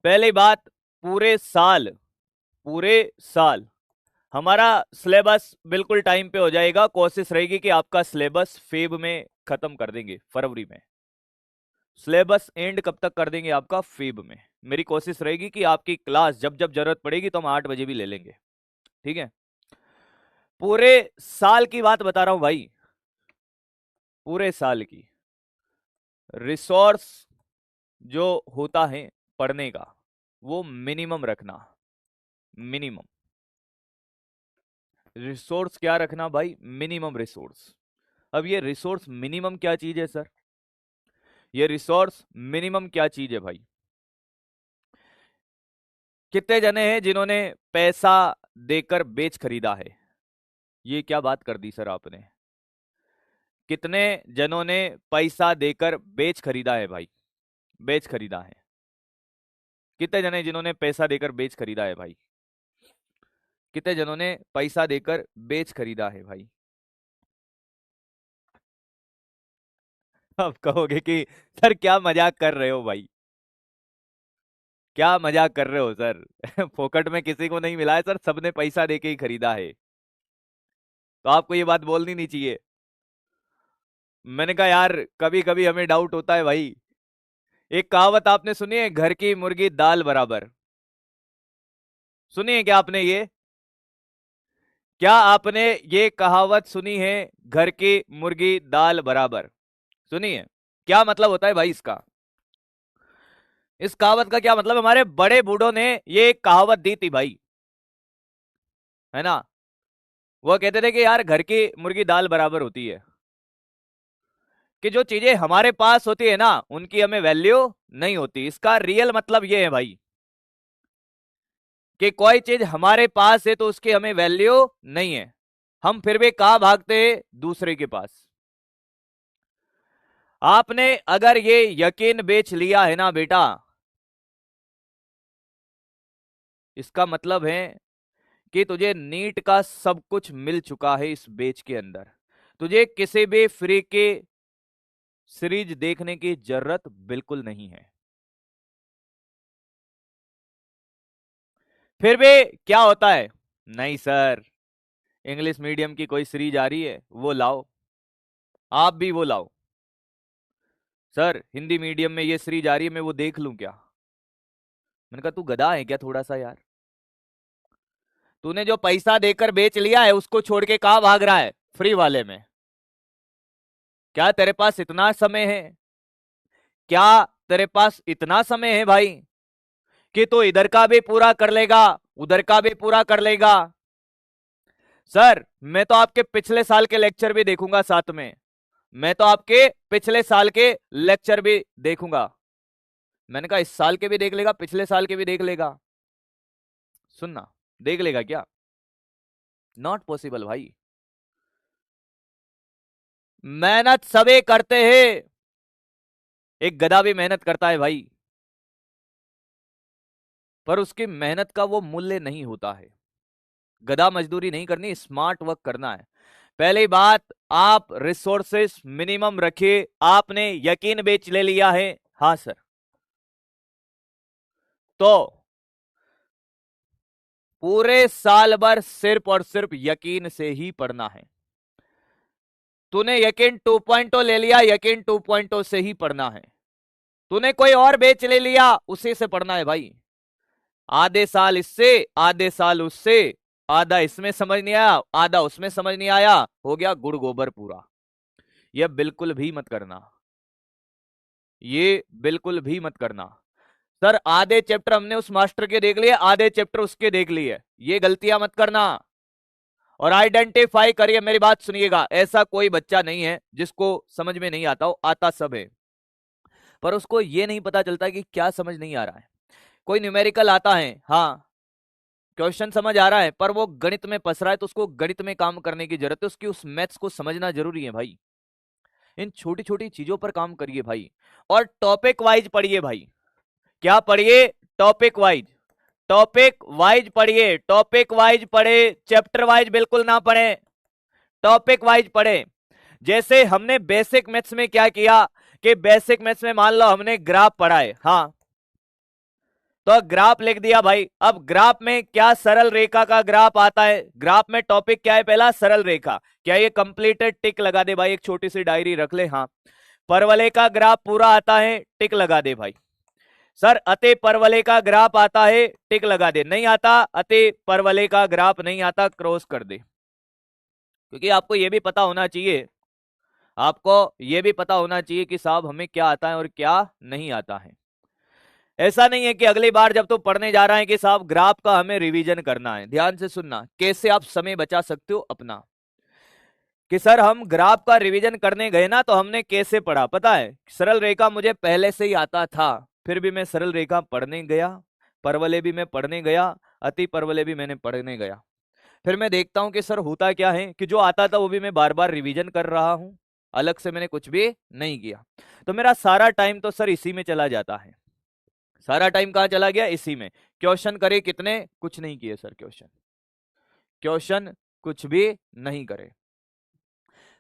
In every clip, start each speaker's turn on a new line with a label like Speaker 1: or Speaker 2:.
Speaker 1: पहली बात, पूरे साल हमारा सिलेबस बिल्कुल टाइम पे हो जाएगा। कोशिश रहेगी कि आपका सिलेबस फेब में खत्म कर देंगे, फरवरी में। सिलेबस एंड कब तक कर देंगे आपका? फेब में। मेरी कोशिश रहेगी कि आपकी क्लास जब जब जरूरत पड़ेगी तो हम 8 बजे भी ले लेंगे, ठीक है? पूरे साल की बात बता रहा हूं भाई, पूरे साल की। रिसोर्स जो होता है पढ़ने का, वो मिनिमम रखना। मिनिमम रिसोर्स क्या रखना भाई? Minimum resource. अब ये रिसोर्स मिनिमम क्या चीज है सर? ये रिसोर्स मिनिमम क्या चीज है भाई? कितने जने हैं जिन्होंने पैसा देकर बेच खरीदा है? ये क्या बात कर दी सर आपने? कितने जनों ने पैसा देकर बेच खरीदा है भाई? बेच खरीदा है। कितने जने जिन्होंने पैसा देकर बेच खरीदा है भाई? कितने जनों ने पैसा देकर बेच खरीदा है भाई? आप कहोगे कि सर क्या मजाक कर रहे हो भाई, क्या मजाक कर रहे हो सर? फोकट में किसी को नहीं मिला है सर, सबने पैसा देके ही खरीदा है। तो आपको ये बात बोलनी नहीं चाहिए। मैंने कहा यार, कभी कभी हमें डाउट होता है भाई। एक कहावत आपने सुनी है, घर की मुर्गी दाल बराबर? सुनी है क्या आपने ये? क्या आपने ये कहावत सुनी है, घर की मुर्गी दाल बराबर? सुनी है? क्या मतलब होता है भाई इसका? इस कहावत का क्या मतलब? हमारे बड़े बूढ़ों ने ये एक कहावत दी थी भाई, है ना? वो कहते थे कि यार घर की मुर्गी दाल बराबर होती है, कि जो चीजें हमारे पास होती है ना, उनकी हमें वैल्यू नहीं होती। इसका रियल मतलब ये है भाई, कि कोई चीज हमारे पास है तो उसकी हमें वैल्यू नहीं है, हम फिर भी कहां भागते हैं? दूसरे के पास। आपने अगर ये यकीन बेच लिया है ना बेटा, इसका मतलब है कि तुझे नीट का सब कुछ मिल चुका है इस बेच के अंदर। तुझे किसी भी फ्री के सीरीज देखने की जरूरत बिल्कुल नहीं है। फिर भी क्या होता है? नहीं सर, इंग्लिश मीडियम की कोई सीरीज आ रही है, वो लाओ, आप भी वो लाओ। सर हिंदी मीडियम में ये सीरीज आ रही है, मैं वो देख लूं क्या? मैंने कहा तू गधा है क्या थोड़ा सा यार? तूने जो पैसा देकर बेच लिया है उसको छोड़ के कहां भाग रहा है फ्री वाले में? क्या तेरे पास इतना समय है? क्या तेरे पास इतना समय है भाई कि तू इधर का भी पूरा कर लेगा, उधर का भी पूरा कर लेगा? सर मैं तो आपके पिछले साल के लेक्चर भी देखूंगा साथ में, मैं तो आपके पिछले साल के लेक्चर भी देखूंगा। मैंने कहा इस साल के भी देख लेगा, पिछले साल के भी देख लेगा? सुनना, देख लेगा क्या? नॉट पॉसिबल भाई। मेहनत सभी करते हैं, एक गधा भी मेहनत करता है भाई, पर उसकी मेहनत का वो मूल्य नहीं होता है। गधा मजदूरी नहीं करनी, स्मार्ट वर्क करना है। पहली बात, आप रिसोर्सेस मिनिमम रखिए। आपने यकीन बेच ले लिया है? हाँ सर। तो पूरे साल भर सिर्फ और सिर्फ यकीन से ही पढ़ना है। तूने यकीन 2.0 ले लिया, यकीन 2.0 से ही पढ़ना है। तूने कोई और बेच ले लिया, उसी से पढ़ना है भाई। आधे साल इससे, आधे साल उससे, आधा इसमें समझ नहीं आया, आधा उसमें समझ नहीं आया, हो गया गुड़ गोबर पूरा। यह बिल्कुल भी मत करना, ये बिल्कुल भी मत करना। सर आधे चैप्टर हमने उस मास्टर के देख लिए, आधे चैप्टर उसके देख लिए, ये गलतियां मत करना। और आइडेंटिफाई करिए, मेरी बात सुनिएगा, ऐसा कोई बच्चा नहीं है जिसको समझ में नहीं आता हो, आता सब है, पर उसको ये नहीं पता चलता कि क्या समझ नहीं आ रहा है। कोई न्यूमेरिकल आता है, हाँ क्वेश्चन समझ आ रहा है, पर वो गणित में फंस रहा है, तो उसको गणित में काम करने की जरूरत है, उसकी उस मैथ्स को समझना जरूरी है भाई। इन छोटी छोटी चीजों पर काम करिए भाई, और टॉपिक वाइज पढ़िए भाई। क्या पढ़िए? Topic wise. टॉपिक वाइज पढ़िए, टॉपिक वाइज पढ़े, चैप्टर वाइज बिल्कुल ना पढ़े, टॉपिक वाइज पढ़े। जैसे हमने बेसिक मैथ्स में क्या किया, कि बेसिक मैथ्स में मान लो हमने ग्राफ पढ़ा है, हाँ, तो ग्राफ लिख दिया भाई। अब ग्राफ में क्या सरल रेखा का ग्राफ आता है? ग्राफ में टॉपिक क्या है? पहला सरल रेखा। क्या ये कंप्लीटेड? टिक लगा दे भाई, एक छोटी सी डायरी रख ले। हाँ, परवलय का ग्राफ पूरा आता है, टिक लगा दे भाई। सर अति परवलय का ग्राफ आता है, टिक लगा दे। नहीं आता अति परवलय का ग्राफ, नहीं आता, क्रॉस कर दे। क्योंकि आपको यह भी पता होना चाहिए, आपको यह भी पता होना चाहिए कि साहब हमें क्या आता है और क्या नहीं आता है। ऐसा नहीं है कि अगली बार जब तो पढ़ने जा रहा है कि साहब ग्राफ का हमें रिवीजन करना है। ध्यान से सुनना, कैसे आप समय बचा सकते हो अपना। कि सर हम ग्राफ का रिवीजन करने गए ना, तो हमने कैसे पढ़ा पता है? सरल रेखा मुझे पहले से ही आता था, फिर भी मैं सरल रेखा पढ़ने गया, परवलय भी मैं पढ़ने गया, अति परवलय भी मैंने पढ़ने गया। फिर मैं देखता हूं कि सर होता क्या है कि जो आता था वो भी मैं बार बार रिवीजन कर रहा हूं, अलग से मैंने कुछ भी नहीं किया। तो मेरा सारा टाइम तो सर इसी में चला जाता है। सारा टाइम कहां चला गया? इसी में। क्वेश्चन करे कितने? कुछ नहीं किए सर, क्वेश्चन कुछ भी नहीं करे।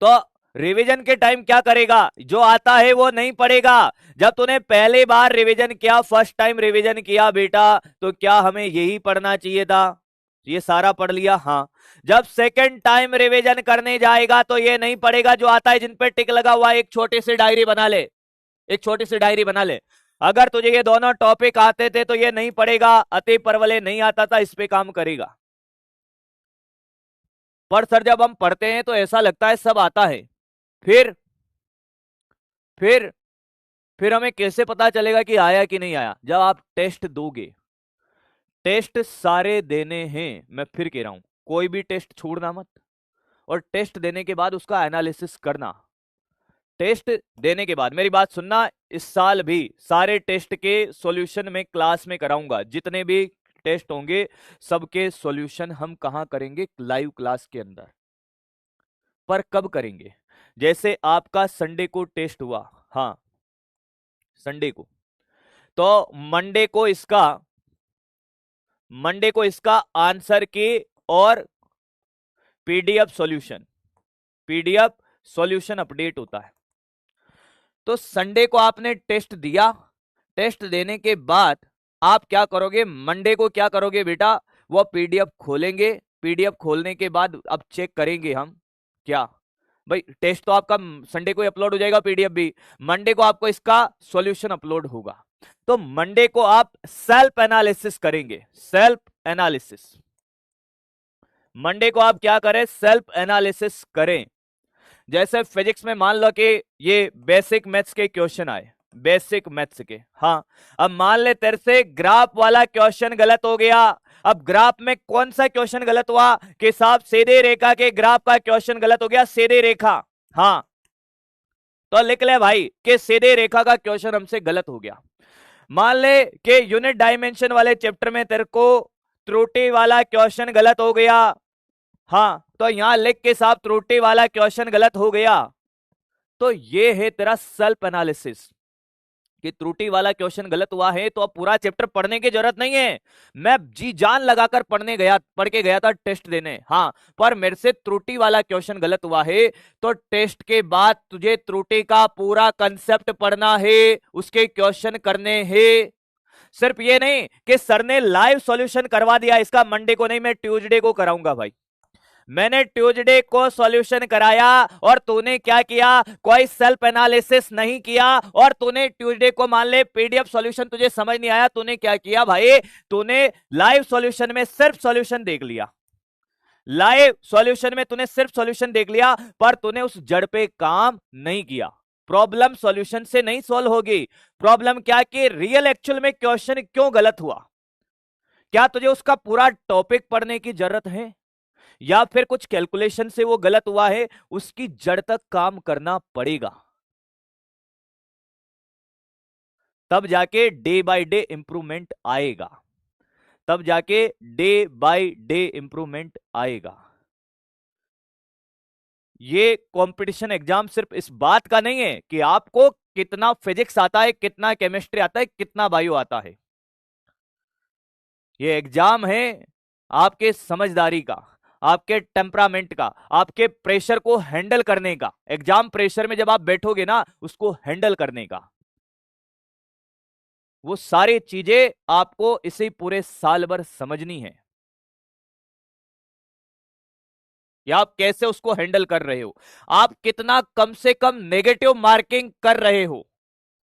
Speaker 1: तो रिवीजन के टाइम क्या करेगा? जो आता है वो नहीं पढ़ेगा। जब तूने पहली बार रिवीजन किया, फर्स्ट टाइम रिवीजन किया बेटा, तो क्या हमें यही पढ़ना चाहिए था? ये सारा पढ़ लिया, हाँ। जब सेकंड टाइम रिवीजन करने जाएगा तो ये नहीं पढ़ेगा जो आता है, जिन पे टिक लगा हुआ। एक छोटी सी डायरी बना ले, एक छोटी सी डायरी बना ले। अगर तुझे ये दोनों टॉपिक आते थे तो ये नहीं पढ़ेगा। अति परवलय नहीं आता था, इस पे काम करेगा। पर सर जब हम पढ़ते हैं तो ऐसा लगता है सब आता है। फिर फिर फिर हमें कैसे पता चलेगा कि आया कि नहीं आया? जब आप टेस्ट दोगे। टेस्ट सारे देने हैं, मैं फिर कह रहा हूं, कोई भी टेस्ट छोड़ना मत। और टेस्ट देने के बाद उसका एनालिसिस करना। टेस्ट देने के बाद मेरी बात सुनना, इस साल भी सारे टेस्ट के सॉल्यूशन में क्लास में कराऊंगा। जितने भी टेस्ट होंगे सबके सॉल्यूशन हम कहां करेंगे? लाइव क्लास के अंदर। पर कब करेंगे? जैसे आपका संडे को टेस्ट हुआ, हाँ संडे को, तो मंडे को इसका आंसर की और पीडीएफ सॉल्यूशन अपडेट होता है। तो संडे को आपने टेस्ट दिया, टेस्ट देने के बाद आप क्या करोगे? मंडे को क्या करोगे बेटा? वो पीडीएफ खोलेंगे। पीडीएफ खोलने के बाद अब चेक करेंगे हम क्या भाई, टेस्ट तो आपका संडे को अपलोड हो जाएगा, पीडीएफ भी। मंडे को आपको इसका सॉल्यूशन अपलोड होगा। तो मंडे को आप सेल्फ एनालिसिस करेंगे। सेल्फ एनालिसिस मंडे को आप क्या करें? सेल्फ एनालिसिस करें। जैसे फिजिक्स में मान लो कि ये बेसिक मैथ्स के क्वेश्चन आए, बेसिक मैथ्स के, हाँ। अब मान ले तेरे से ग्राफ वाला क्वेश्चन गलत हो गया। अब ग्राफ में कौन सा क्वेश्चन गलत हुआ? कि साहब सीधी रेखा के ग्राफ का क्वेश्चन गलत हो गया, सीधी रेखा, हाँ। तो लिख ले भाई कि सीधी रेखा का क्वेश्चन हमसे गलत हो गया। मान ले कि यूनिट डायमेंशन वाले चैप्टर में तेरे को त्रुटि वाला क्वेश्चन गलत हो गया, हाँ। तो यहां लिख के साहब त्रुटि वाला क्वेश्चन गलत हो गया। तो ये है तेरा सेल्फ एनालिसिस कि त्रुटि वाला क्वेश्चन गलत हुआ है, तो अब पूरा चैप्टर पढ़ने की जरूरत नहीं है। मैं जी जान लगाकर पढ़ के गया था टेस्ट देने, हाँ। पर मेरे से त्रुटि वाला क्वेश्चन गलत हुआ है, तो टेस्ट के बाद तुझे त्रुटि का पूरा कंसेप्ट पढ़ना है, उसके क्वेश्चन करने हैं। सिर्फ ये नहीं कि सर ने लाइव सॉल्यूशन करवा दिया, इसका मंडे को नहीं, मैं ट्यूसडे को कराऊंगा भाई। मैंने ट्यूसडे को सॉल्यूशन कराया और तूने क्या किया? कोई सेल्फ एनालिसिस नहीं किया। और तूने ट्यूसडे को मान ले पीडीएफ सॉल्यूशन तुझे समझ नहीं आया, तूने क्या किया भाई? तूने लाइव सॉल्यूशन में सिर्फ सॉल्यूशन देख लिया। लाइव सॉल्यूशन में तूने सिर्फ सॉल्यूशन देख लिया, पर तूने उस जड़ पे काम नहीं किया। प्रॉब्लम सॉल्यूशन से नहीं सॉल्व होगी। प्रॉब्लम क्या कि रियल एक्चुअल में क्वेश्चन क्यों गलत हुआ। क्या तुझे उसका पूरा टॉपिक पढ़ने की जरूरत है, या फिर कुछ कैलकुलेशन से वो गलत हुआ है, उसकी जड़ तक काम करना पड़ेगा। तब जाके डे बाय डे इंप्रूवमेंट आएगा, तब जाके डे बाय डे इंप्रूवमेंट आएगा। ये कंपटीशन एग्जाम सिर्फ इस बात का नहीं है कि आपको कितना फिजिक्स आता है, कितना केमिस्ट्री आता है, कितना बायो आता है। ये एग्जाम है आपके समझदारी का, आपके टेम्परामेंट का, आपके प्रेशर को हैंडल करने का। एग्जाम प्रेशर में जब आप बैठोगे ना, उसको हैंडल करने का। वो सारी चीजें आपको इसी पूरे साल भर समझनी है या आप कैसे उसको हैंडल कर रहे हो, आप कितना कम से कम नेगेटिव मार्किंग कर रहे हो।